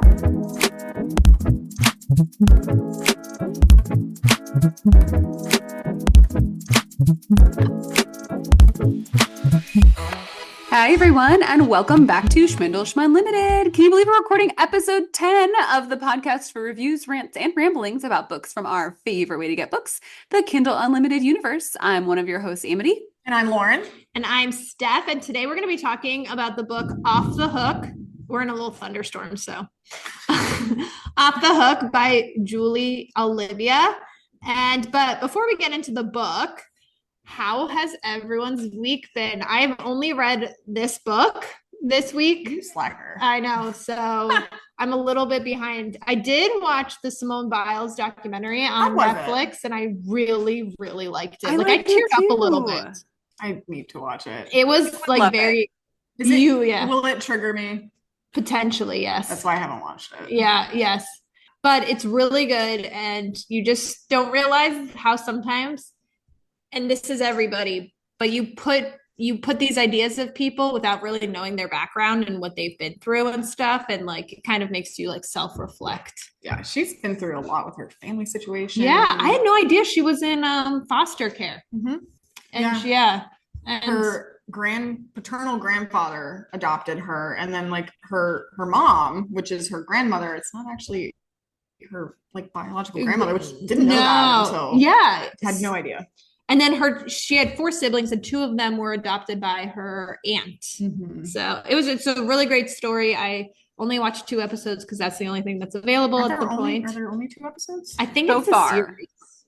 Hi, everyone, and welcome back to Shmindle Shmumlimited. Can you believe we're recording episode 10 of the podcast for reviews, rants, and ramblings about books from our favorite way to get books, the Kindle Unlimited universe? I'm one of your hosts, Amity. And I'm Lauren. And I'm Steph. And today we're going to be talking about the book Off the Hook. We're in a little thunderstorm, so. Off the Hook by Julie Olivia. But before we get into the book, how has everyone's week been? I have only read this book this week. You slacker. I know. So I'm a little bit behind. I did watch the Simone Biles documentary on Netflix, and I really, really liked it. I teared up a little bit. I need to watch it. It was like very Will it trigger me? Potentially, yes. That's why I haven't watched it. Yeah, yes. But it's really good, and you just don't realize how sometimes, and this is everybody, but you put these ideas of people without really knowing their background and what they've been through and stuff, and like it kind of makes you like self-reflect. Yeah, she's been through a lot with her family situation. Yeah, I had no idea she was in foster care. Mm-hmm. And and her paternal grandfather adopted her, and then like her mom, which is her grandmother, it's not actually her like biological grandmother, which didn't know that until had no idea. And then she had 4 siblings, and 2 of them were adopted by her aunt. Mm-hmm. So it's a really great story. I only watched 2 episodes because that's the only thing that's available at the point. Are there only 2 episodes? I think so it's far. A series.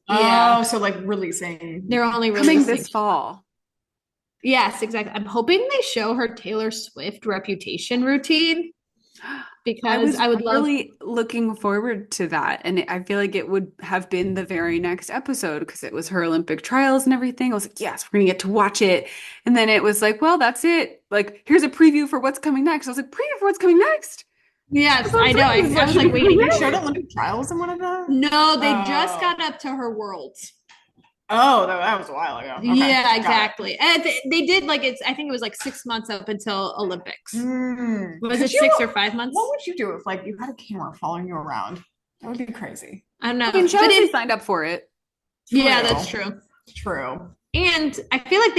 Oh, so like releasing. They're only releasing coming this fall. Yes, exactly. I'm hoping they show her Taylor Swift Reputation routine, because I would really looking forward to that. And I feel like it would have been the very next episode because it was her Olympic trials and everything. I was like, yes, we're going to get to watch it. And then it was like, well, that's it. Like, here's a preview for what's coming next. I was like, preview for what's coming next? Yes, I know. I was like waiting. They showed Olympic trials in one of them? No, they just got up to her worlds. Oh, that was a while ago. Okay. Yeah, exactly. And they did I think it was like 6 months up until Olympics. Was it 6 or 5 months? What would you do if like you had a camera following you around? That would be crazy. I don't know. I mean, Chelsea signed up for it. Yeah, that's true. True. And I feel like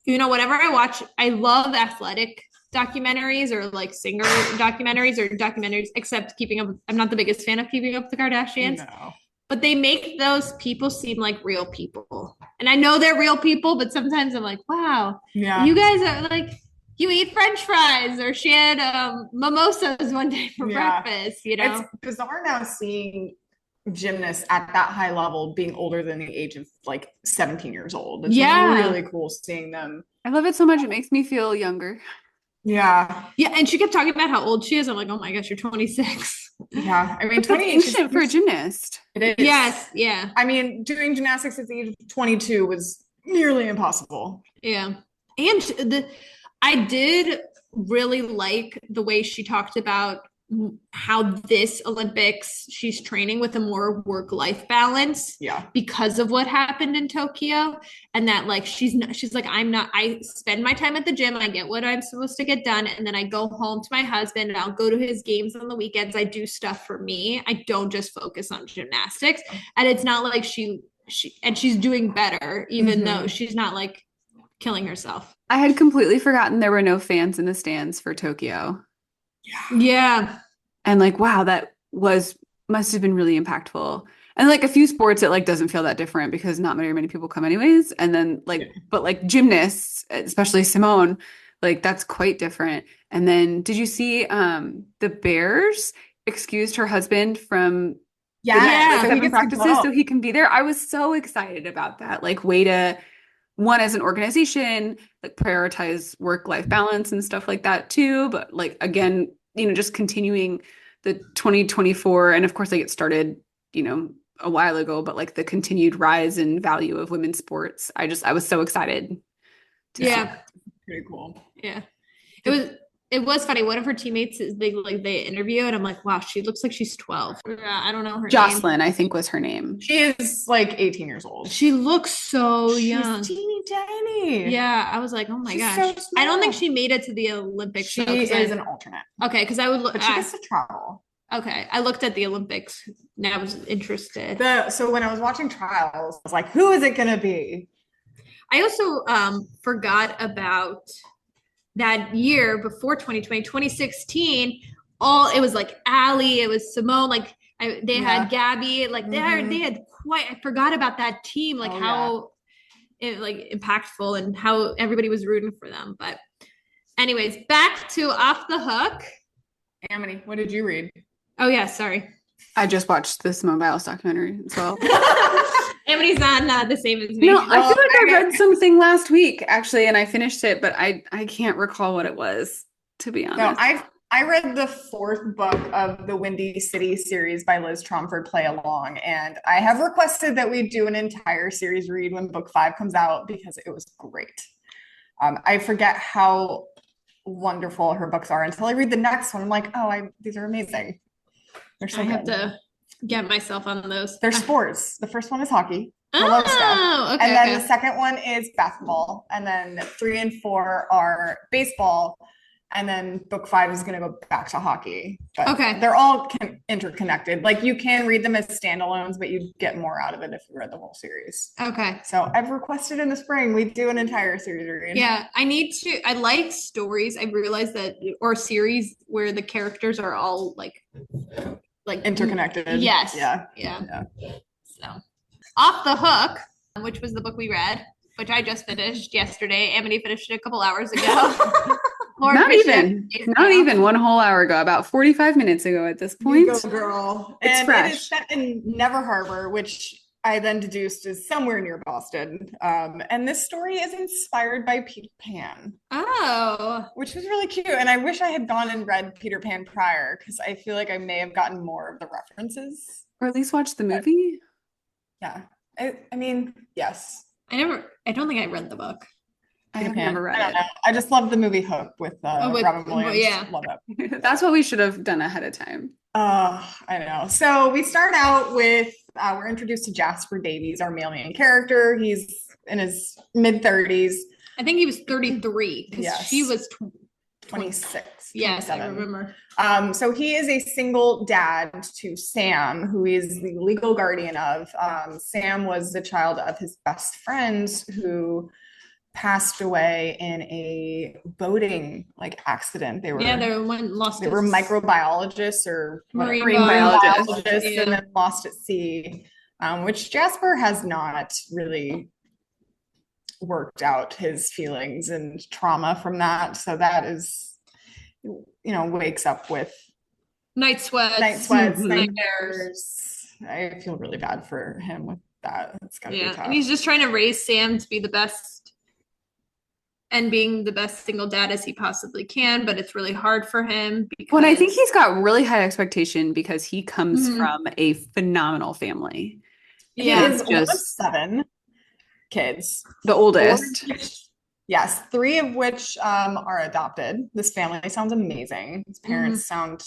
whenever I watch, I love athletic documentaries or like singer documentaries or documentaries, except I'm not the biggest fan of Keeping Up with the Kardashians. No. But they make those people seem like real people. And I know they're real people, but sometimes I'm like, wow, you guys are like, you eat French fries, or she had mimosas one day for breakfast, It's bizarre now seeing gymnasts at that high level being older than the age of like 17 years old. It's really cool seeing them. I love it so much. It makes me feel younger. Yeah. Yeah. And she kept talking about how old she is. I'm like, oh my gosh, you're 26. Yeah. I mean, 28 for a gymnast. It is. Yes. Yeah. I mean, doing gymnastics at the age of 22 was nearly impossible. Yeah. And I did really like the way she talked about how this Olympics she's training with a more work-life balance because of what happened in Tokyo, and that like she's like, I spend my time at the gym, I get what I'm supposed to get done, and then I go home to my husband and I'll go to his games on the weekends. I do stuff for me. I don't just focus on gymnastics. And it's not like she's doing better, even though she's not like killing herself. I had completely forgotten there were no fans in the stands for Tokyo. Yeah. And like, wow, that must have been really impactful. And like a few sports, it like doesn't feel that different because not very many people come anyways. And then but like gymnasts, especially Simone, like that's quite different. And then did you see the Bears excused her husband from practices so he can be there? I was so excited about that. Like way to, one, as an organization, like prioritize work-life balance and stuff like that too. But like, again, just continuing the 2024, and of course like it started, a while ago, but like the continued rise in value of women's sports. I was so excited. Yeah. Pretty cool. Yeah. It was It was funny. One of her teammates is they interview and I'm like, wow, she looks like she's 12. Yeah, I don't know her Jocelyn, name. I think was her name. She is like 18 years old. She looks so young. She's teeny tiny. Yeah, I was like, oh my She's gosh. so I don't think small. she made it to the Olympics. She is an alternate. Okay, because I would look. But she gets to travel. Okay, I looked at the Olympics and I was interested. So when I was watching trials, I was like, who is it going to be? I also forgot about that year before 2020, 2016. It was like Allie, it was Simone, like they had Gabby, like they had quite. I forgot about that team, like how it like impactful and how everybody was rooting for them. But anyways, back to Off the Hook. Amity, what did you read? Oh yeah, sorry. I just watched the Simone Biles documentary as well. Amity's not the same as me. No, I feel like I read something last week actually, and I finished it, but I can't recall what it was, to be honest. No, I read the 4th book of the Windy City series by Liz Tromford, Play Along, and I have requested that we do an entire series read when book 5 comes out because it was great. I forget how wonderful her books are until I read the next one. I'm like, oh, these are amazing. They're so I have good. to get myself on those. They're sports. The first one is hockey. Oh, stuff. Okay, and then the second one is basketball. And then 3 and 4 are baseball. And then book 5 is going to go back to hockey. But they're all interconnected. Like you can read them as standalones, but you get more out of it if you read the whole series. Okay. So I've requested in the spring we do an entire series read. Yeah, I like stories. I realized that, or series where the characters are all like interconnected. Yes. Yeah. So Off the Hook, which was the book we read, which I just finished yesterday. Amity finished it a couple hours ago. Not even 1 whole hour ago, about 45 minutes ago at this point. You go, girl. It's fresh. It is set in Never Harbor, which I then deduced is somewhere near Boston. And this story is inspired by Peter Pan. Oh. Which was really cute. And I wish I had gone and read Peter Pan prior, because I feel like I may have gotten more of the references. Or at least watched the movie. Yeah. I mean, yes. I don't think I read the book. I have never read it. I just love the movie Hook with Robin Williams. Yeah. Love it. That's what we should have done ahead of time. I know. So we start out with, we're introduced to Jasper Davies, our main character. He's in his mid-30s. I think he was 33 because she was 26. Yes, I remember. So he is a single dad to Sam, who is the legal guardian of. Sam was the child of his best friend who passed away in a boating accident. They were microbiologists or marine biologists and then lost at sea, which Jasper has not really worked out his feelings and trauma from that. So that is, wakes up with night sweats, nightmares. I feel really bad for him with that. It's gotta be tough. And he's just trying to raise Sam to be the best and being the best single dad as he possibly can, but it's really hard for him because I think he's got really high expectation because he comes from a phenomenal family. Yeah, he has 7 kids. The oldest. Yes, 3 of which are adopted. This family sounds amazing. His parents sound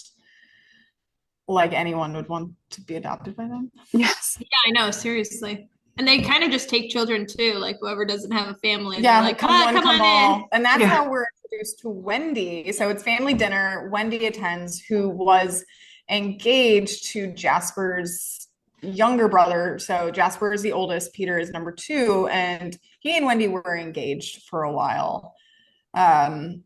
like anyone would want to be adopted by them. Yes. Yeah, I know, seriously. And they kind of just take children too, like whoever doesn't have a family. Yeah, like, come on in. And that's how we're introduced to Wendy. So it's family dinner. Wendy attends, who was engaged to Jasper's younger brother. So Jasper is the oldest, Peter is number 2, and he and Wendy were engaged for a while. And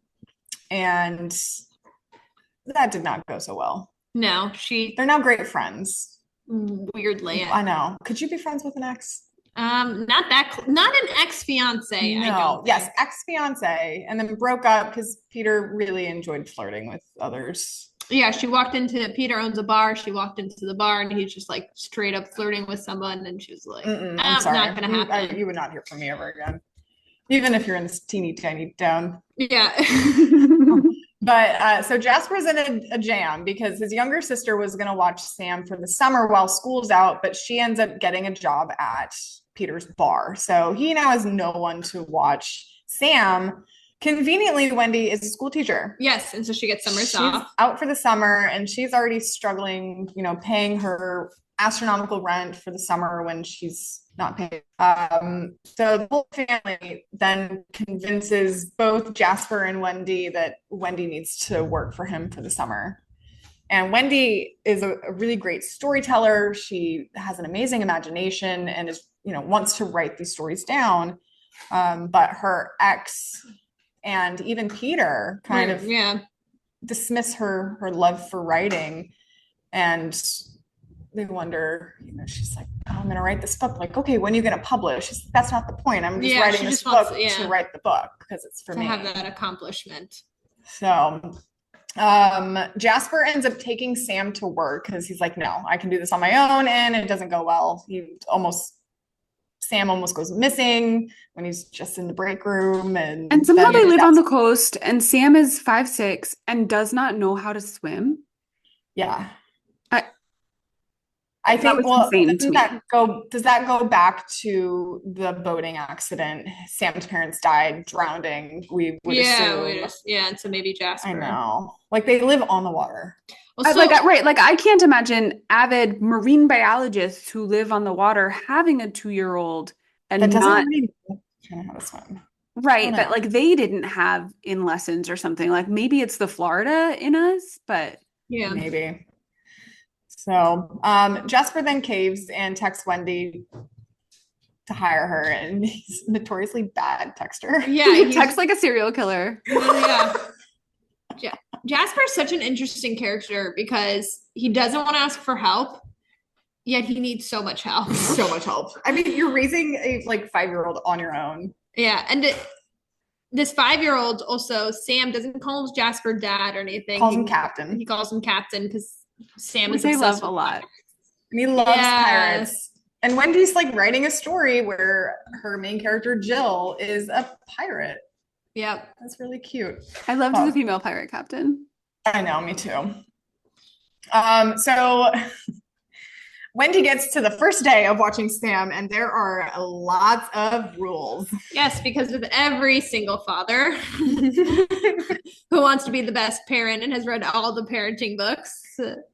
that did not go so well. No, they're now great friends. Weirdly, I know. Could you be friends with an ex? Not an ex-fiance. No, yes, ex-fiance, and then broke up because Peter really enjoyed flirting with others. Yeah, Peter owns a bar. She walked into the bar and he's just like straight up flirting with someone, and she was like, I'm sorry. Not gonna happen. You would not hear from me ever again, even if you're in this teeny tiny town. Yeah. But so Jasper's in a jam because his younger sister was going to watch Sam for the summer while school's out, but she ends up getting a job at Peter's bar. So he now has no one to watch Sam Conveniently, Wendy is a school teacher. Yes, and so she gets summers She's off. out for the summer, and she's already struggling, paying her astronomical rent for the summer when she's not paying. So the whole family then convinces both Jasper and Wendy that Wendy needs to work for him for the summer. And Wendy is a really great storyteller. She has an amazing imagination and wants to write these stories down. But her ex and even Peter kind of dismiss her love for writing, and they wonder, she's like, oh, I'm gonna write this book. Like, okay, when are you gonna publish? She's like, that's not the point. I'm just writing this book to write the book because it's for me. To have that accomplishment. So Jasper ends up taking Sam to work because he's like, no, I can do this on my own, and it doesn't go well. Sam almost goes missing when he's just in the break room. And somehow they live on the coast, and Sam is 5'6" and does not know how to swim. Yeah. I think, does that go back to the boating accident? Sam's parents died drowning, we would assume. And so maybe Jasper. I know. Like, they live on the water. Well, I can't imagine avid marine biologists who live on the water having a 2-year-old and not know how to swim. Right, but like they didn't have in lessons or something. Like maybe it's the Florida in us, but yeah, maybe. So Jasper then caves and texts Wendy to hire her, and he's notoriously bad texter. Yeah, he texts like a serial killer. Yeah. Jasper's such an interesting character because he doesn't want to ask for help, yet he needs so much help. So much help. I mean, you're raising a 5-year-old on your own. Yeah, and this 5-year-old also, Sam doesn't call him Jasper dad or anything. Calls him captain. He calls him captain because Sam is obsessed obsessed with a lot. And he loves pirates. And Wendy's like writing a story where her main character Jill is a pirate. Yep. That's really cute. I loved the female pirate captain. I know, me too. So Wendy gets to the first day of watching Sam, and there are lots of rules. Yes, because with every single father who wants to be the best parent and has read all the parenting books,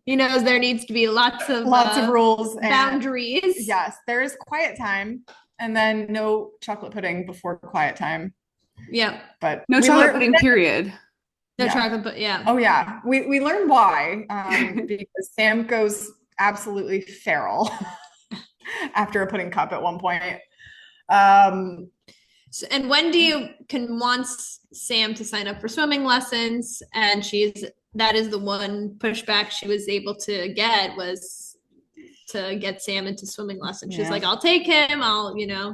he knows there needs to be lots of rules, boundaries. Yes, there is quiet time, and then no chocolate pudding before quiet time. Yeah, but no chocolate pudding. Period. No chocolate, but yeah. Oh yeah, we learned why because Sam goes absolutely feral after a pudding cup at one point. And Wendy wants Sam to sign up for swimming lessons, and that is the one pushback she was able to get was to get Sam into swimming lessons. She's like, I'll take him.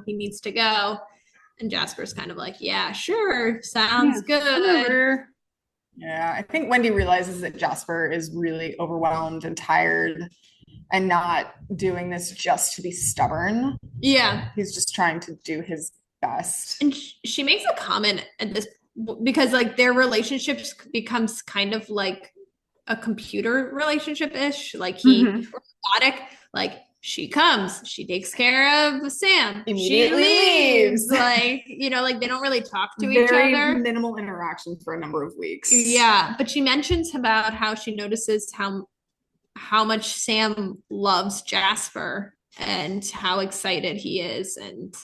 He needs to go. And Jasper's kind of like, yeah, sure. Sounds good. Whatever. Yeah, I think Wendy realizes that Jasper is really overwhelmed and tired and not doing this just to be stubborn. Yeah. He's just trying to do his best. And she makes a comment at this because like their relationships becomes kind of like a computer relationship-ish. Like robotic, like she comes, she takes care of Sam, immediately she leaves. Like, like they don't really talk to each other. Very minimal interaction for a number of weeks. Yeah. But she mentions about how she notices how much Sam loves Jasper and how excited he is. And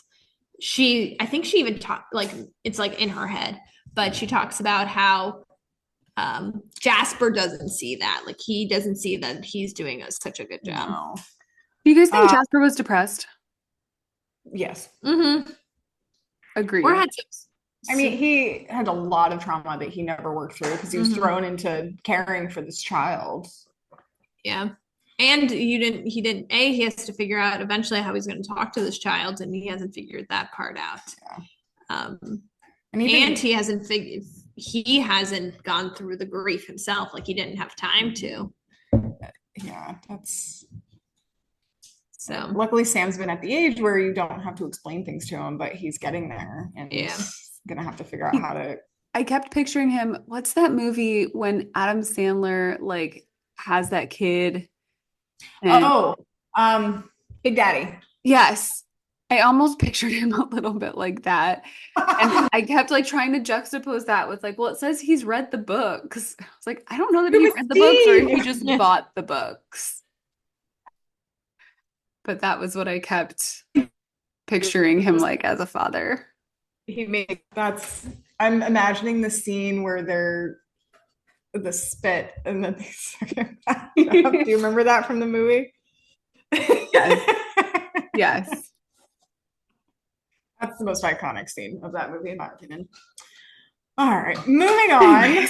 I think she even talked, like, it's like in her head, but she talks about how Jasper doesn't see that. Like, he doesn't see that he's doing such a good job. No. Do you guys think Jasper was depressed? Yes. Mm-hmm. Agreed. Or had I mean, he had a lot of trauma that he never worked through because he was thrown into caring for this child. Yeah. And he has to figure out eventually how he's going to talk to this child, and he hasn't figured that part out. Yeah. And he hasn't gone through the grief himself. Like, he didn't have time to. Yeah, that's... So luckily Sam's been at the age where you don't have to explain things to him, but he's getting there, and he's gonna have to figure out how to. I kept picturing him. What's that movie when Adam Sandler like has that kid? And... Big Daddy. Yes. I almost pictured him a little bit like that. And I kept like trying to juxtapose that with like, well, it says he's read the books. I was like, I don't know that he read the books or if he just bought the books. But that was what I kept picturing him like as a father. I'm imagining the scene where they're the spit and then they suck it back up. Do you remember that from the movie? Yes. Yes. That's the most iconic scene of that movie, in my opinion. All right, moving on.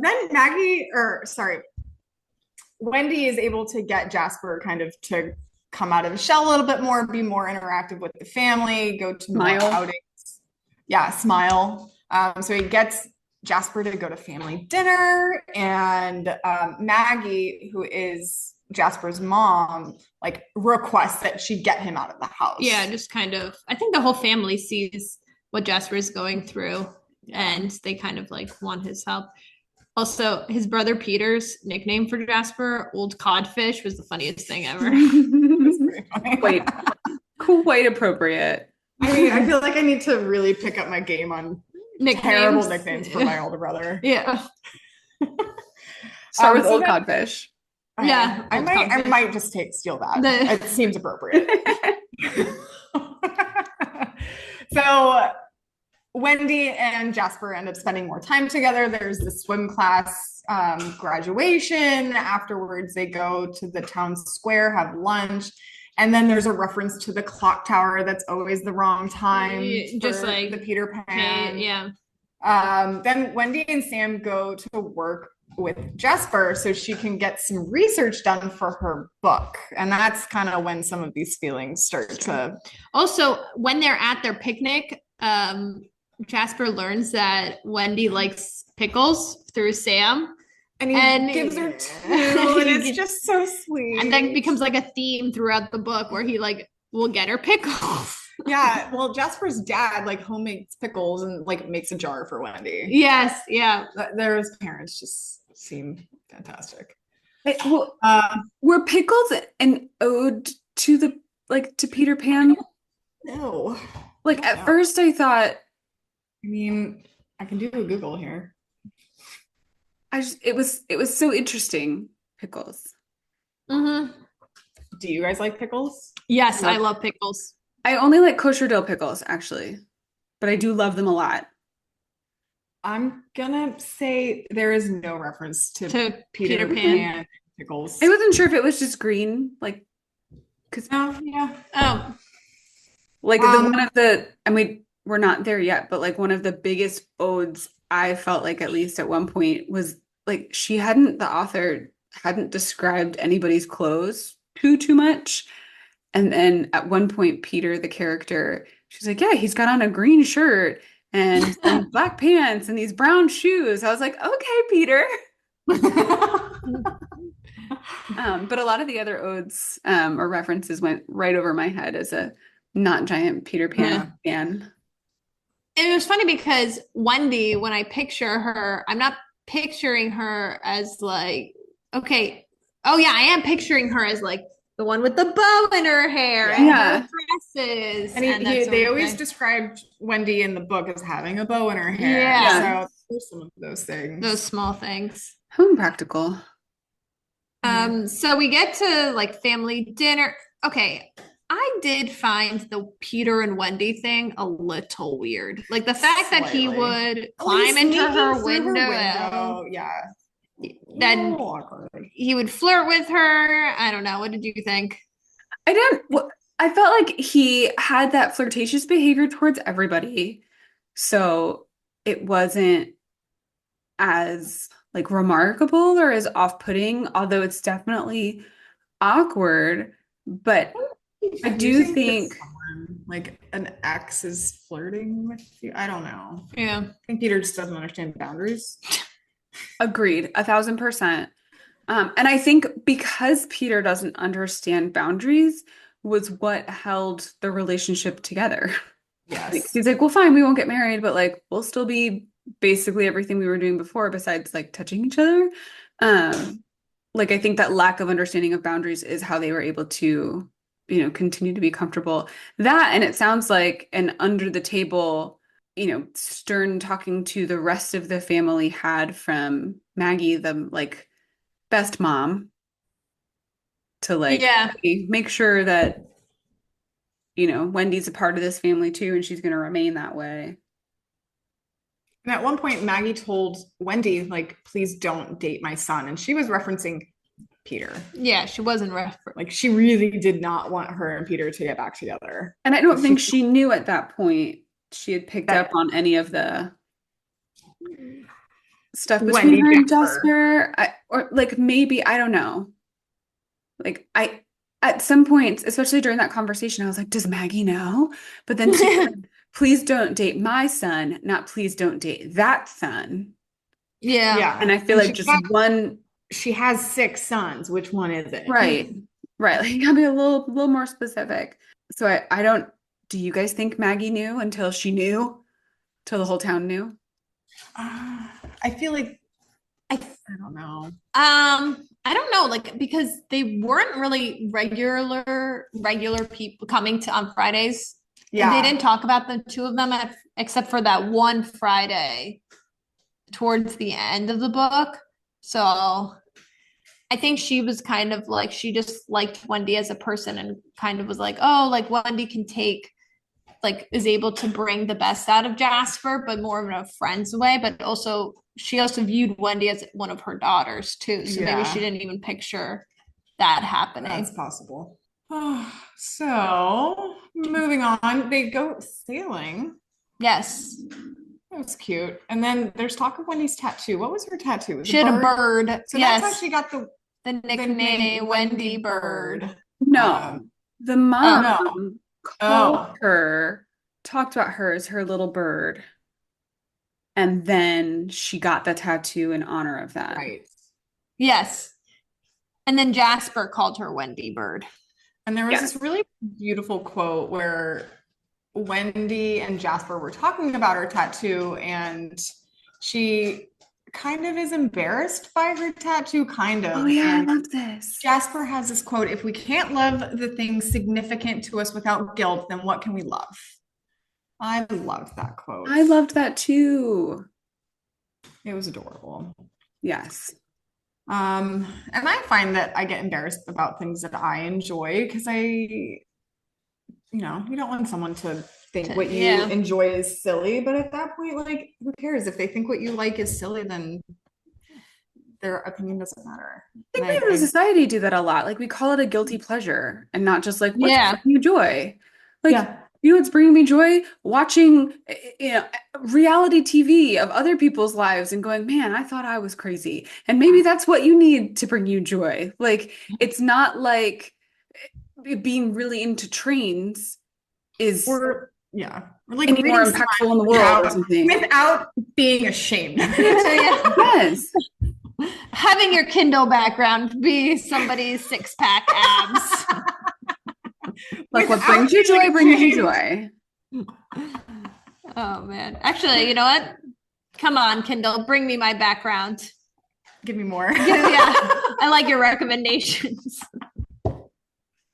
Then Wendy is able to get Jasper kind of to come out of the shell a little bit more, be more interactive with the family, go to more outings. Yeah, smile. So he gets Jasper to go to family dinner, and Maggie, who is Jasper's mom, like requests that she get him out of the house. Yeah, just kind of, I think the whole family sees what Jasper is going through, and they kind of like want his help. Also, his brother Peter's nickname for Jasper, Old Codfish, was the funniest thing ever. Quite appropriate. I mean, I feel like I need to really pick up my game on terrible nicknames for my older brother. Yeah. Start with Old Codfish. Yeah. I might just steal that. It seems appropriate. So Wendy and Jasper end up spending more time together. There's the swim class graduation. Afterwards, they go to the town square, have lunch. And then there's a reference to the clock tower that's always the wrong time. Just like the Peter Pan. Yeah. Then Wendy and Sam go to work with Jasper so she can get some research done for her book. And that's kind of when some of these feelings start to... Also, when they're at their picnic, Jasper learns that Wendy likes pickles through Sam. And he gives her two, and it's just so sweet. And that becomes like a theme throughout the book where he like will get her pickles. Yeah, well, Jasper's dad like homemakes pickles and like makes a jar for Wendy. Yes, yeah. Their parents just seem fantastic. Were pickles an ode to to Peter Pan? No. Like at first I thought. I mean, I can do a Google here. It was so interesting. Pickles. Mm-hmm. Do you guys like pickles? Yes, I love pickles. I only like kosher dill pickles, actually, but I do love them a lot. I'm gonna say there is no reference to Peter Pan pickles. I wasn't sure if it was just green, like, because one of the, and we're not there yet, but like one of the biggest odes I felt like at least at one point was like the author hadn't described anybody's clothes too much. And then at one point, Peter, the character, she's like, yeah, he's got on a green shirt and some black pants and these brown shoes. I was like, okay, Peter. But a lot of the other odes or references went right over my head as a not giant Peter Pan fan. And it was funny because Wendy, when I picture her, I'm not picturing her as like, okay, oh yeah, I am picturing her as like the one with the bow in her hair and her dresses. And they always described Wendy in the book as having a bow in her hair. Yeah. So there's some of those things. Those small things. How impractical. So we get to like family dinner. Okay. I did find the Peter and Wendy thing a little weird. Like the fact that he would climb into her window. Yeah. Then he would flirt with her. I don't know. What did you think? I felt like he had that flirtatious behavior towards everybody. So it wasn't as like remarkable or as off-putting, although it's definitely awkward. But I do think like an ex is flirting with you. I don't know. Yeah. I think Peter just doesn't understand boundaries. Agreed, 1,000%. And I think because Peter doesn't understand boundaries was what held the relationship together. Yes. Like, he's like, well, fine, we won't get married, but like we'll still be basically everything we were doing before besides like touching each other. Like I think that lack of understanding of boundaries is how they were able to continue to be comfortable. That, and it sounds like an under the table, stern talking to the rest of the family had from Maggie, the like best mom, to like Yeah. make sure that, Wendy's a part of this family too, and she's going to remain that way. And at one point, Maggie told Wendy, like, please don't date my son. And she was referencing Peter. Yeah, she wasn't like, she really did not want her and Peter to get back together. And I don't think she knew at that point she had picked up on any of the stuff between her and Jasper. Or like maybe, I don't know. Like at some points, especially during that conversation, I was like, does Maggie know? But then she said, please don't date my son, not please don't date that son. Yeah. And I feel like just one. She has 6 sons. Which one is it? Right. Like you gotta be a little more specific. So I don't, do you guys think Maggie knew until she knew? Till the whole town knew? I feel like I don't know. I don't know, like, because they weren't really regular people coming to on Fridays. Yeah. And they didn't talk about the two of them except for that one Friday towards the end of the book. So I think she was kind of like, she just liked Wendy as a person and kind of was like, oh, like Wendy can take, like, is able to bring the best out of Jasper, but more in a friend's way. But also, she also viewed Wendy as one of her daughters too. So maybe she didn't even picture that happening. That's possible. So moving on, they go sailing. Yes. That was cute. And then there's talk of Wendy's tattoo. What was her tattoo? She had a bird. So that's how she got the nickname Wendy Bird. No, the mom called her, talked about her as her little bird. And then she got the tattoo in honor of that. Right. Yes. And then Jasper called her Wendy Bird. And there was this really beautiful quote where Wendy and Jasper were talking about her tattoo, and she kind of is embarrassed by her tattoo, kind of. Oh yeah, and I love this. Jasper has this quote: if we can't love the things significant to us without guilt, then what can we love? I loved that quote. I loved that too. It was adorable. Yes. And I find that I get embarrassed about things that I enjoy because you don't want someone to think what you enjoy is silly. But at that point, like, who cares? If they think what you like is silly, then their opinion doesn't matter. I think we as a society do that a lot. Like, we call it a guilty pleasure and not just like, what's bringing you joy? Like, what's bringing me joy? Watching, reality TV of other people's lives and going, man, I thought I was crazy. And maybe that's what you need to bring you joy. Like, it's not like being really into trains is like any more impactful in the world or something. Without being ashamed. Yes. Having your Kindle background be somebody's 6-pack abs. Like, what brings you joy brings you joy. Oh man. Actually, you know what? Come on, Kindle, bring me my background. Give me more. I like your recommendations.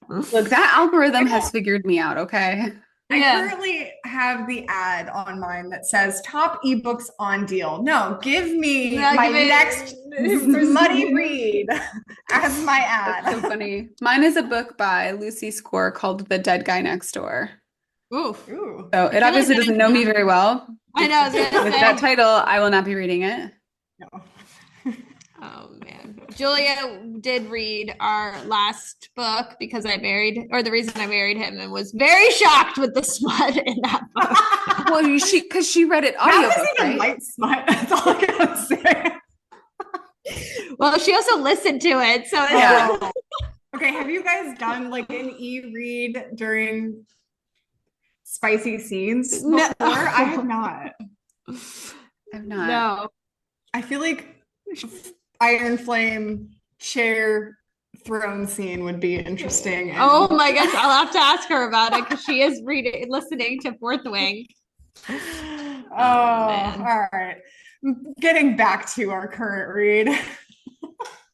Look, that algorithm has figured me out, okay? I currently have the ad on mine that says top ebooks on deal. No, give me my next money read as my ad. That's so funny. Mine is a book by Lucy Score called The Dead Guy Next Door. Ooh. So it obviously doesn't know me very well. I know. With that title, I will not be reading it. No. Oh man. Julia did read our last book because the reason I married him, and was very shocked with the smut in that book. Well, because she read it audiobook, right? Light smut. That's all I gotta say. Well, she also listened to it, so Okay, have you guys done like an e-read during spicy scenes before? No. I have not. I've not. No. I feel like Iron Flame chair throne scene would be interesting. Oh my gosh, I'll have to ask her about it because she is listening to Fourth Wing. Oh, all right. Getting back to our current read.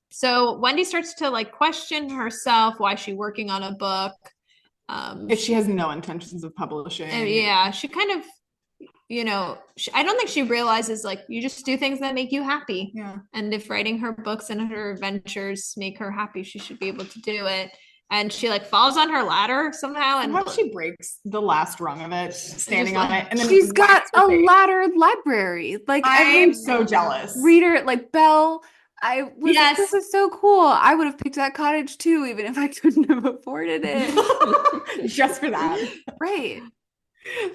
So Wendy starts to like question herself. Why is she working on a book? If she has no intentions of publishing. Yeah, she kind of, I don't think she realizes like you just do things that make you happy. Yeah. And if writing her books and her adventures make her happy, she should be able to do it. And she like falls on her ladder somehow, and she breaks the last rung of it, standing on it, and then she's got a laddered library. Like I'm so jealous. Reader, like Belle. This was so cool. I would have picked that cottage too, even if I couldn't have afforded it. Just for that. Right.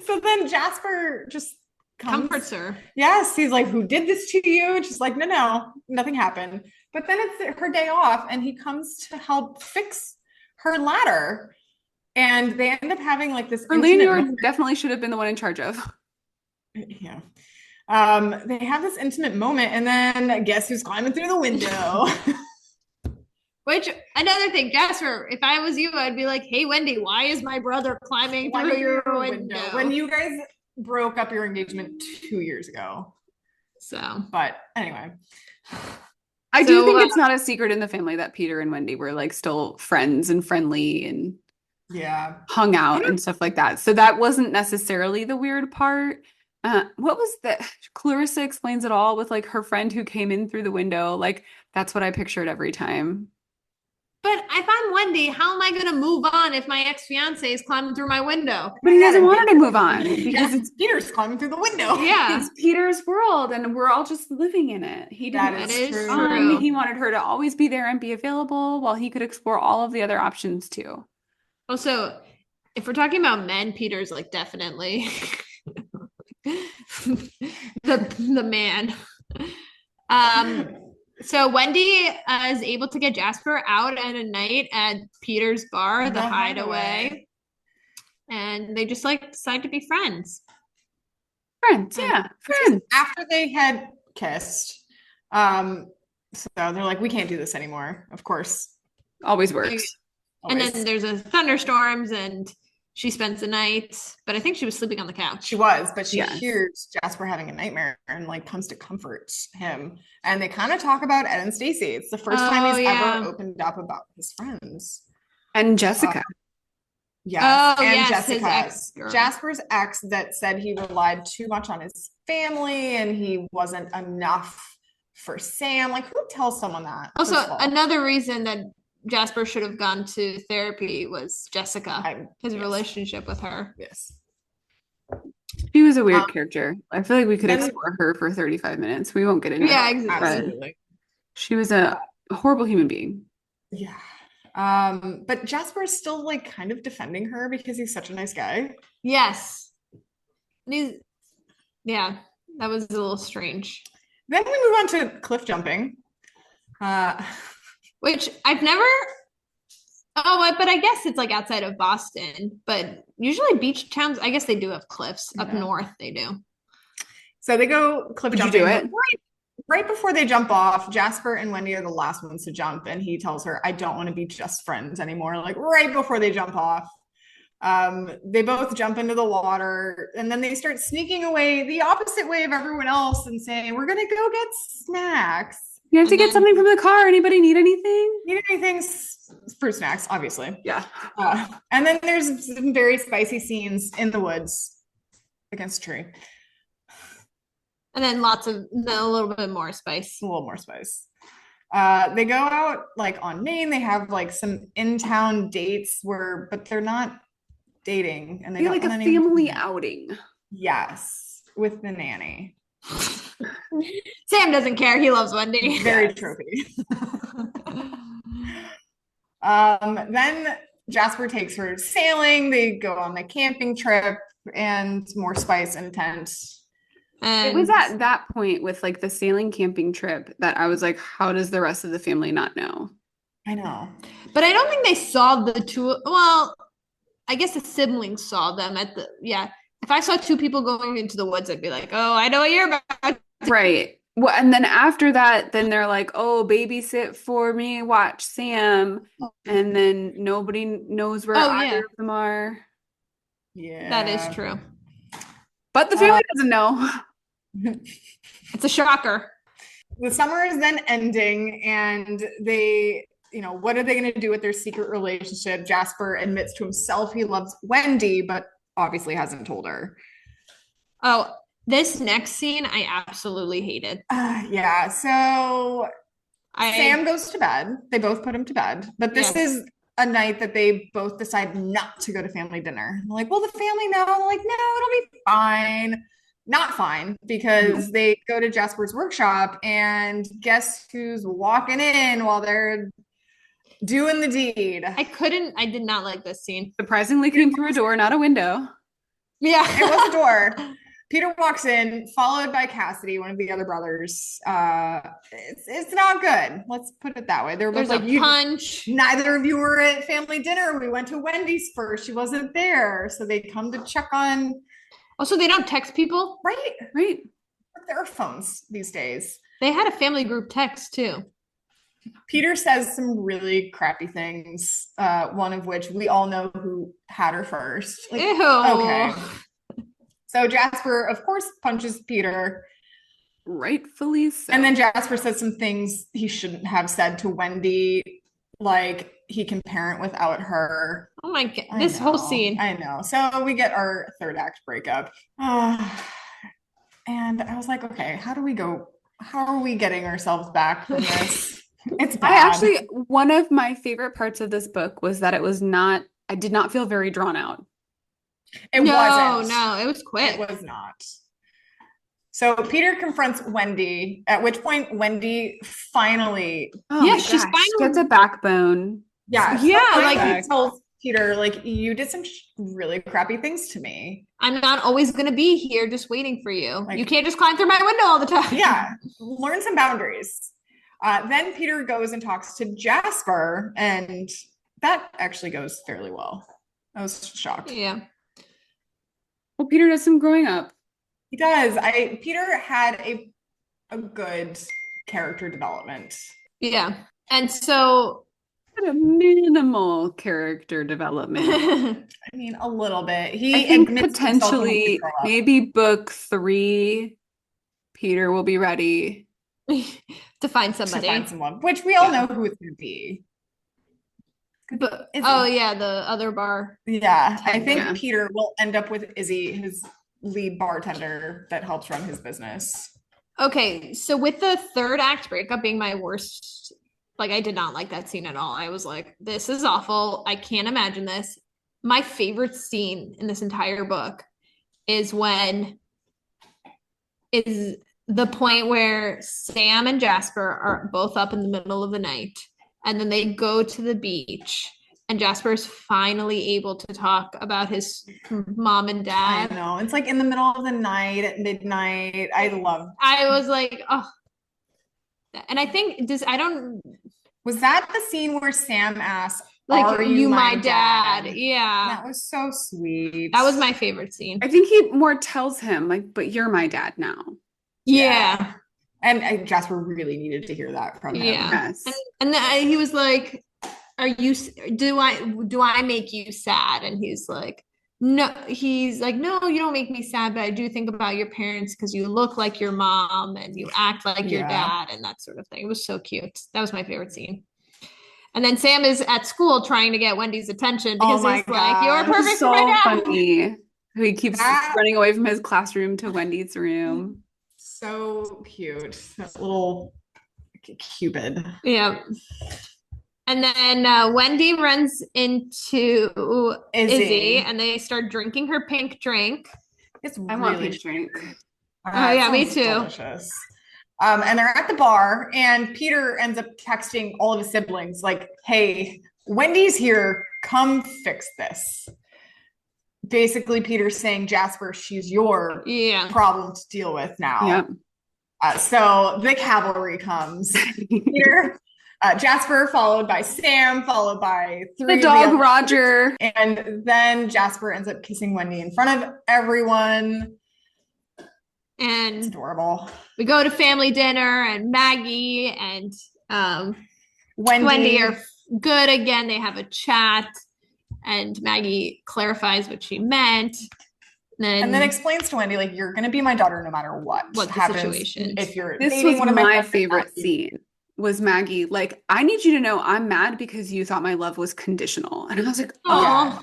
So then Jasper just comforts her. Yes, he's like, who did this to you? And she's like, no, nothing happened. But then it's her day off, and he comes to help fix her ladder. And they end up having like this. Leonor definitely should have been the one in charge of. Yeah. They have this intimate moment, and then guess who's climbing through the window? Which, another thing, Jasper, if I was you, I'd be like, hey, Wendy, why is my brother climbing through your window? When you guys broke up your engagement 2 years ago. So, but anyway. I do think it's not a secret in the family that Peter and Wendy were like still friends and friendly and hung out and stuff like that. So that wasn't necessarily the weird part. What was that? Clarissa explains it all with like her friend who came in through the window. Like that's what I pictured every time. But if I'm Wendy, how am I going to move on if my ex-fiance is climbing through my window? But he doesn't want her to move on because it's Peter's climbing through the window. Yeah. It's Peter's world and we're all just living in it. He didn't. That is true. He wanted her to always be there and be available while he could explore all of the other options too. Also, if we're talking about men, Peter's like definitely the man. So Wendy is able to get Jasper out at a night at Peter's bar, the Hideaway. And they just like decide to be friends. Friends. After they had kissed. So they're like, we can't do this anymore. Of course. Always works. And then there's a thunderstorms and she spends the night, but I think she was sleeping on the couch. She was, but she hears Jasper having a nightmare and like comes to comfort him. And they kind of talk about Ed and Stacy. It's the first time he's ever opened up about his friends. And Jessica. Jessica. Jasper's ex that said he relied too much on his family and he wasn't enough for Sam. Like, who tells someone that? Also, another reason that Jasper should have gone to therapy was Jessica, his relationship with her. Yes. She was a weird character. I feel like we could explore her for 35 minutes. We won't get into it. Yeah, exactly. She was a horrible human being. Yeah. But Jasper is still like kind of defending her because he's such a nice guy. Yes. And that was a little strange. Then we move on to cliff jumping. Which I've never. But I guess it's like outside of Boston. But usually beach towns, I guess they do have cliffs up north. They do. So they go cliff jumping. You do it? Right before they jump off, Jasper and Wendy are the last ones to jump, and he tells her, "I don't want to be just friends anymore." Like right before they jump off, they both jump into the water, and then they start sneaking away the opposite way of everyone else and saying, "We're gonna go get snacks." You have to get something from the car. Anybody need anything? Need anything? Fruit snacks, obviously. Yeah. And then there's some very spicy scenes in the woods against a tree. And then a little bit more spice. A little more spice. They go out like on Maine. They have like some in-town dates but they're not dating. And they like a family outing. Yes. With the nanny. Sam doesn't care. He loves Wendy. Very trophy. Then Jasper takes her sailing. They go on the camping trip and more spice and tent. And it was at that point with like the sailing camping trip that I was like, how does the rest of the family not know? I know. But I don't think they saw the two. Well, I guess the siblings saw them If I saw two people going into the woods, I'd be like, oh, I know what you're about. Right. Well, and then after that, then they're like, oh, babysit for me, watch Sam. And then nobody knows where either of them are. Yeah. That is true. But the family doesn't know. It's a shocker. The summer is then ending and they what are they going to do with their secret relationship? Jasper admits to himself he loves Wendy, but obviously hasn't told her. Oh, this next scene I absolutely hated. Yeah. So Sam goes to bed. They both put him to bed. But this is a night that they both decide not to go to family dinner. They're like, will the family know? I'm like, no, it'll be fine. Not fine, because they go to Jasper's workshop, and guess who's walking in while they're doing the deed? I did not like this scene. Surprisingly came through a door, not a window. Yeah. It was a door. Peter walks in, followed by Cassidy, one of the other brothers. It's not good. Let's put it that way. There's like a punch. Neither of you were at family dinner. We went to Wendy's first. She wasn't there. So they come to check on. Also, they don't text people. Right. Right. There are phones these days. They had a family group text too. Peter says some really crappy things. One of which we all know who had her first. Like, ew. Okay. So Jasper, of course, punches Peter. Rightfully so. And then Jasper says some things he shouldn't have said to Wendy, like he can parent without her. Oh my God, this whole scene. I know. So we get our third act breakup. And I was like, okay, how are we getting ourselves back from this? It's bad. One of my favorite parts of this book was that I did not feel very drawn out. It wasn't. No, it was quick. It was not. So Peter confronts Wendy, at which point Wendy finally she's finally gets a backbone. Yeah. Like he tells Peter, like, you did some really crappy things to me. I'm not always going to be here just waiting for you. Like, you can't just climb through my window all the time. Yeah. Learn some boundaries. Then Peter goes and talks to Jasper, and that actually goes fairly well. I was shocked. Yeah. Well, Peter does some growing up. He does. Peter had a good character development. Yeah. And so a minimal character development. I mean, a little bit. I think potentially maybe book 3, Peter will be ready to find somebody. To find someone, which we all know who it's going to be. But the other bar. Yeah, I think Peter will end up with Izzy, his lead bartender that helps run his business. Okay, so with the third act breakup being my worst, like, I did not like that scene at all. I was like, this is awful. I can't imagine this. My favorite scene in this entire book is the point where Sam and Jasper are both up in the middle of the night. And then they go to the beach, and Jasper is finally able to talk about his mom and dad. I know. It's like in the middle of the night at midnight. I was like, oh. And I think was that the scene where Sam asked, like, are you my dad? Yeah. That was so sweet. That was my favorite scene. I think he more tells him, like, but you're my dad now. Yeah. And Jasper really needed to hear that from him. Yes. And he was like, do I make you sad? And he's like, no, you don't make me sad, but I do think about your parents because you look like your mom and you act like your dad and that sort of thing. It was so cute. That was my favorite scene. And then Sam is at school trying to get Wendy's attention because he's like, you're perfect for my dad. Funny. He keeps running away from his classroom to Wendy's room. So cute. That little Cupid. Yeah. And then Wendy runs into Izzy and they start drinking her pink drink. I want pink drink. Oh yeah, me too. Delicious. And they're at the bar, and Peter ends up texting all of his siblings like, hey, Wendy's here. Come fix this. Basically, Peter's saying, Jasper, she's your problem to deal with now. Yep. So the cavalry comes. Peter, Jasper, followed by Sam, followed by the dog Roger. And then Jasper ends up kissing Wendy in front of everyone. And it's adorable. We go to family dinner, and Maggie and Wendy are good again. They have a chat. And Maggie clarifies what she meant. And then explains to Wendy, like, you're going to be my daughter no matter what the happens. Situation. If you're this was my favorite scene was Maggie, like, I need you to know I'm mad because you thought my love was conditional. And I was like, Oh, oh,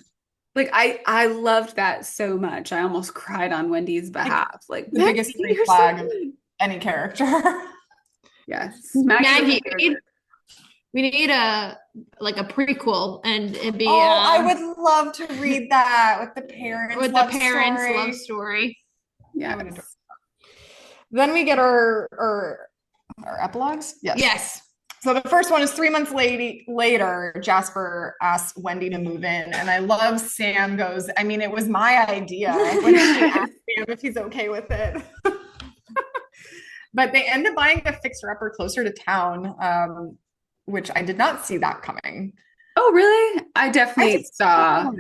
like I loved that so much. I almost cried on Wendy's behalf. Like, the biggest Maggie, green you're flag so of good. any character. Yes. Maggie was Maggie, my favorite. we need a prequel and it'd be Oh, I would love to read that with the parents' with love the parents' story. love story. Yes. Then we get our epilogues. Yes. Yes. So the first one is 3 months later, Jasper asks Wendy to move in. And I love Sam goes, I mean, it was my idea when she asked Sam if he's okay with it. But they end up buying a fixer-upper closer to town, which I did not see that coming. Oh, really? I definitely saw.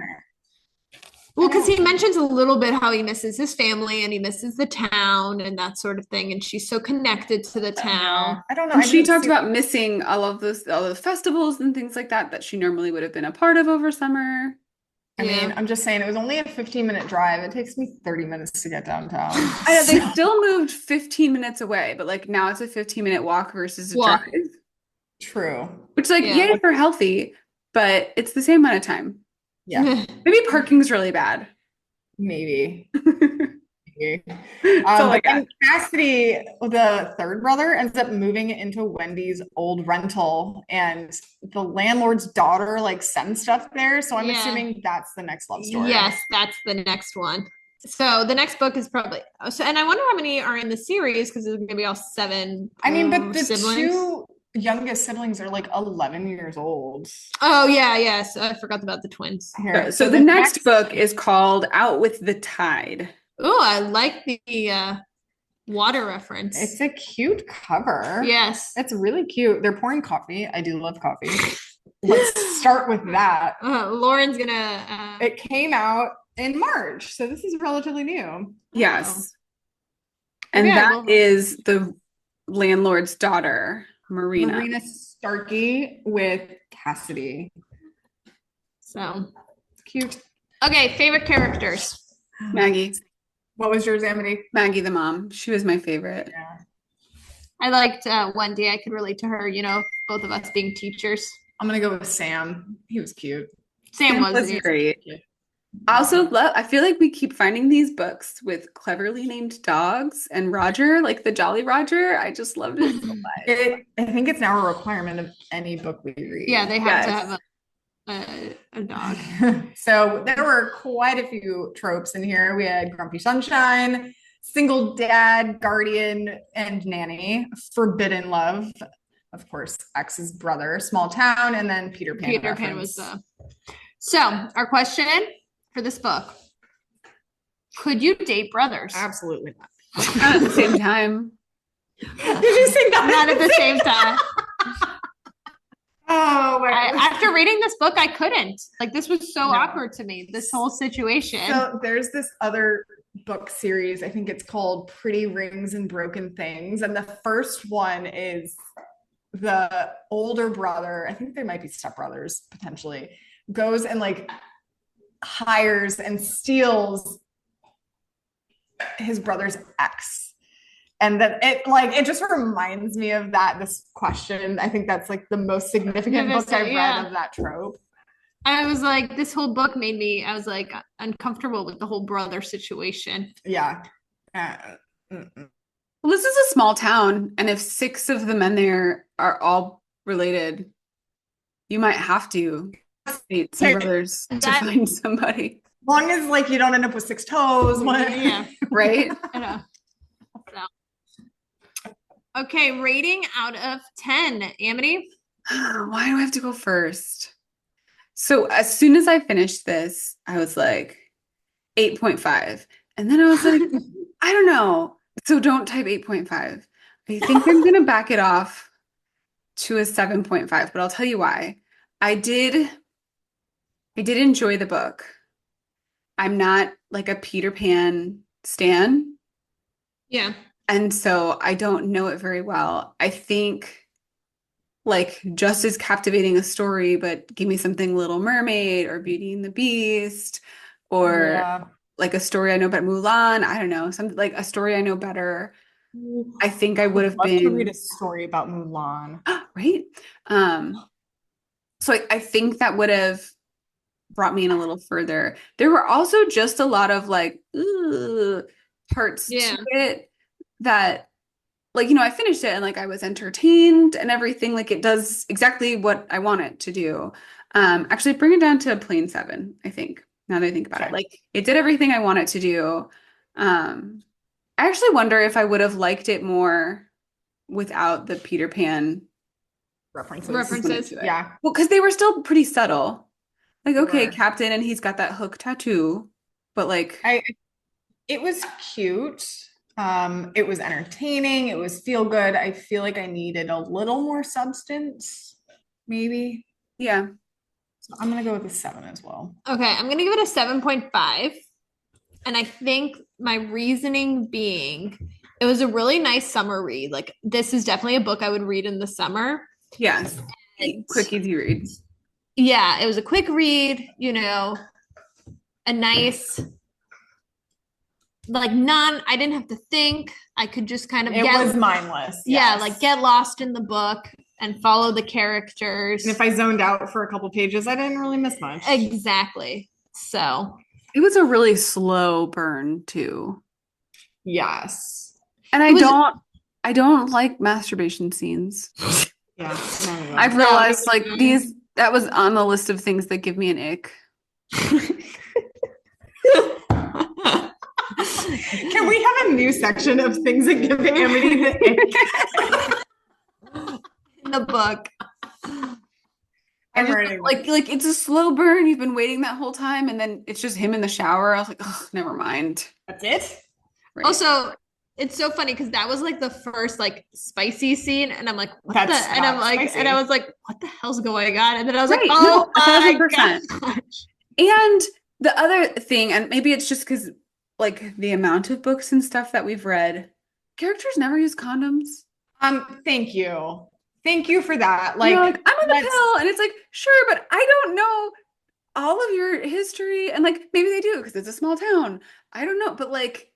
Well, because he mentions a little bit how he misses his family and he misses the town and that sort of thing. And she's so connected to the town. I don't know. And she talked about missing all the festivals and things like that she normally would have been a part of over summer. I mean, I'm just saying it was only a 15-minute drive. It takes me 30 minutes to get downtown. I know they still moved 15 minutes away, but like now it's a 15-minute walk versus a drive. True. Which like, yay for healthy, but it's the same amount of time. Yeah. Maybe parking's really bad. Maybe. So but then Cassidy, the third brother, ends up moving into Wendy's old rental, and the landlord's daughter like sends stuff there. So I'm assuming that's the next love story. Yes, that's the next one. So the next book is probably and I wonder how many are in the series because it's gonna be all 7. I mean, but the siblings. 2 youngest siblings are like 11 years old. Oh yeah, yes. I forgot about the twins. So the next book is called Out with the Tide. Oh, I like the water reference. It's a cute cover. Yes. It's really cute. They're pouring coffee. I do love coffee. Let's start with that. Lauren's gonna it came out in March, so this is relatively new. Yes. And that is the landlord's daughter, Marina Starkey with Cassidy. So it's cute. Okay, favorite characters. Maggie. What was yours, Amity? Maggie the mom. She was my favorite. Yeah. I liked Wendy. I could relate to her, both of us being teachers. I'm gonna go with Sam. He was cute. Sam was great. I also I feel like we keep finding these books with cleverly named dogs, and Roger, like the Jolly Roger. I just loved it so much. I think it's now a requirement of any book we read. Yeah, they have to have a dog. So there were quite a few tropes in here. We had Grumpy Sunshine, Single Dad, Guardian, and Nanny, Forbidden Love, of course, X's brother, Small Town, and then Peter Pan. Peter Pan was So our question for this book: could you date brothers? Absolutely not. Not at the same time. Did you say that? Not at the same time. Oh, after reading this book, I couldn't. Like, this was so awkward to me, this whole situation. So there's this other book series. I think it's called Pretty Rings and Broken Things. And the first one is the older brother, I think they might be stepbrothers potentially, goes and like hires and steals his brother's ex. And then it just reminds me of this question. I think that's like the most significant book I've read of that trope. I was like, this whole book made me, I was like uncomfortable with the whole brother situation. Yeah. Well, this is a small town, and if 6 of the men there are all related, you might have to date some brothers to find somebody. As long as like you don't end up with 6 toes. Yeah. Right? I know. Okay, rating out of 10. Amity? Why do I have to go first? So as soon as I finished this, I was like 8.5. And then I was like, I don't know. So don't type 8.5. I think I'm going to back it off to a 7.5, but I'll tell you why. I did enjoy the book. I'm not like a Peter Pan stan. Yeah. And so I don't know it very well. I think like just as captivating a story, but give me something Little Mermaid or Beauty and the Beast or like a story I know about Mulan. I don't know, something like a story I know better. I think I would have been to read a story about Mulan. Right. So I think that would have brought me in a little further. There were also just a lot of like parts to it that like, I finished it and like I was entertained and everything. Like it does exactly what I want it to do. Actually bring it down to a plain 7, I think, now that I think about it. Like it did everything I want it to do. I actually wonder if I would have liked it more without the Peter Pan references. Yeah. Well, because they were still pretty subtle. Like, okay, Captain, and he's got that hook tattoo, but like it was cute. It was entertaining. It was feel good. I feel like I needed a little more substance, maybe. Yeah. So I'm gonna go with a 7 as well. Okay, I'm gonna give it a 7.5. And I think my reasoning being it was a really nice summer read. Like this is definitely a book I would read in the summer. Yes. Quick, easy read. Yeah, it was a quick read, a nice I didn't have to think. I could just kind of was mindless. Yeah, like get lost in the book and follow the characters. And if I zoned out for a couple pages, I didn't really miss much. Exactly. So it was a really slow burn too. Yes. And I don't like masturbation scenes. Yeah. I've realized that was on the list of things that give me an ick. Can we have a new section of things that give Amity the ick? In the book. I'm ready. Like it's a slow burn. You've been waiting that whole time, and then it's just him in the shower. I was like, oh, never mind. That's it. Right. Also, it's so funny because that was like the first like spicy scene, and I'm like, what the? And I'm like, spicy. And I was like, what the hell's going on? And then I was like, oh my 1,000%. gosh. And the other thing, and maybe it's just because like the amount of books and stuff that we've read, characters never use condoms. Thank you. Thank you for that. Like, I'm on the pill, and it's like, sure, but I don't know all of your history, and like maybe they do because it's a small town. I don't know, but like,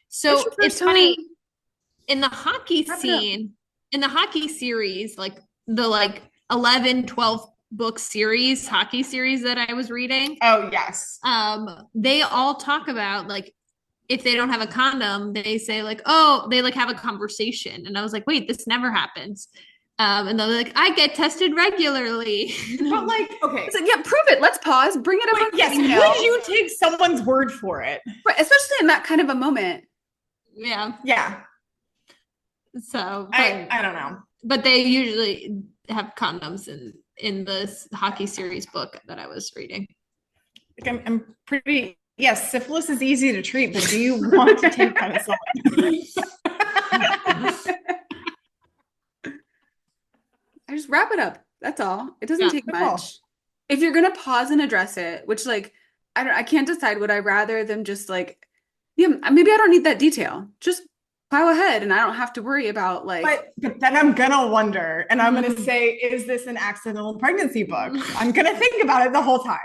so it's funny in the hockey scene, in the hockey series, like the 11, 12 book series, hockey series that I was reading. Oh yes. They all talk about like if they don't have a condom, they say like, oh, they like have a conversation. And I was like, wait, this never happens. And they're like, I get tested regularly. But like, okay. It's like, yeah, prove it. Let's pause. Bring it up. Yes. Would you take someone's word for it? Right. Especially in that kind of a moment. Yeah. Yeah. So I don't know. But they usually have condoms in this hockey series book that I was reading. Like I'm pretty yes, syphilis is easy to treat, but do you want to take penicillin? I just wrap it up. That's all. It doesn't take much. If you're gonna pause and address it, which like I can't decide. Would I rather them just like, yeah, maybe I don't need that detail. Just plow ahead, and I don't have to worry about like. But then I'm gonna wonder, and I'm gonna say, is this an accidental pregnancy book? I'm gonna think about it the whole time.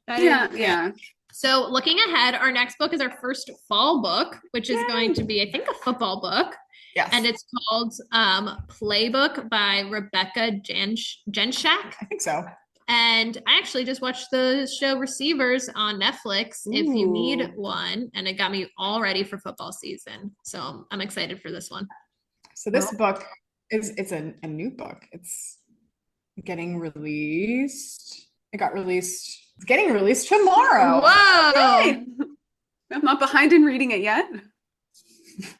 Yeah. So looking ahead, our next book is our first fall book, which is going to be, I think, a football book. Yes. And it's called Playbook by Rebecca Genshak. I think so. And I actually just watched the show Receivers on Netflix. Ooh. If you need one, and it got me all ready for football season. So I'm excited for this one. So this book it's a new book. It's getting released. It got released. It's getting released tomorrow. Whoa! Yay. I'm not behind in reading it yet.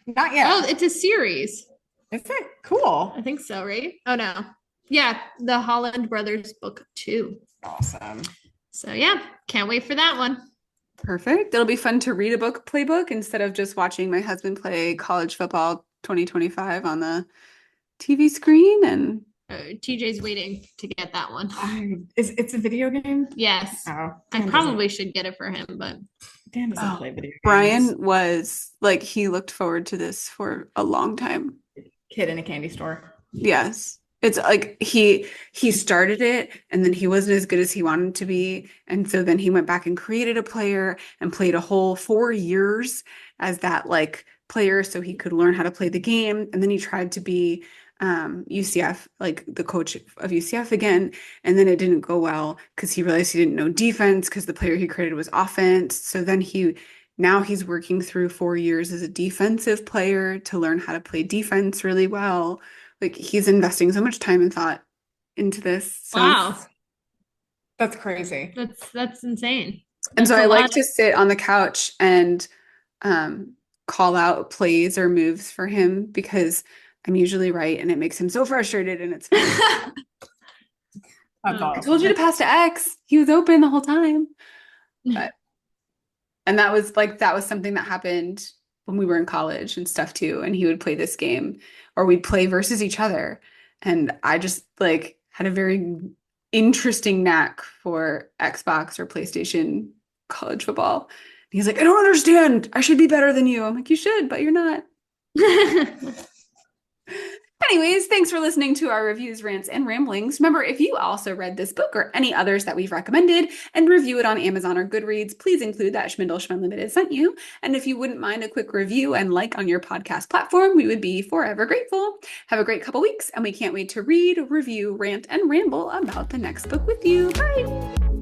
Not yet. Oh, it's a series. Is it cool? I think so, right? Oh no. Yeah, the Holland Brothers book 2. Awesome. So yeah, can't wait for that one. Perfect. It'll be fun to read a book playbook instead of just watching my husband play college football 2025 on the TV screen. And TJ's waiting to get that one. It's a video game? Yes. Oh, I probably should get it for him, but Dan doesn't play video games. Brian was like, he looked forward to this for a long time. Kid in a candy store. Yes. It's like he started it and then he wasn't as good as he wanted to be. And so then he went back and created a player and played a whole 4 years as that like player so he could learn how to play the game. And then he tried to be UCF, like the coach of UCF again, and then it didn't go well because he realized he didn't know defense because the player he created was offense. So then now he's working through 4 years as a defensive player to learn how to play defense really well. Like he's investing so much time and thought into this. So Wow. That's crazy. That's insane. And so I like to sit on the couch and call out plays or moves for him because I'm usually right and it makes him so frustrated and it's fun. That's awesome. I told you to pass to X. He was open the whole time. And that was something that happened when we were in college and stuff too. And he would play this game or we'd play versus each other. And I just like had a very interesting knack for Xbox or PlayStation college football. And he's like, I don't understand. I should be better than you. I'm like, you should, but you're not. Anyways, thanks for listening to our reviews, rants, and ramblings. Remember, if you also read this book or any others that we've recommended and review it on Amazon or Goodreads, please include that Shmindle Shmumlimited sent you. And if you wouldn't mind a quick review and like on your podcast platform, we would be forever grateful. Have a great couple weeks, and we can't wait to read, review, rant, and ramble about the next book with you. Bye!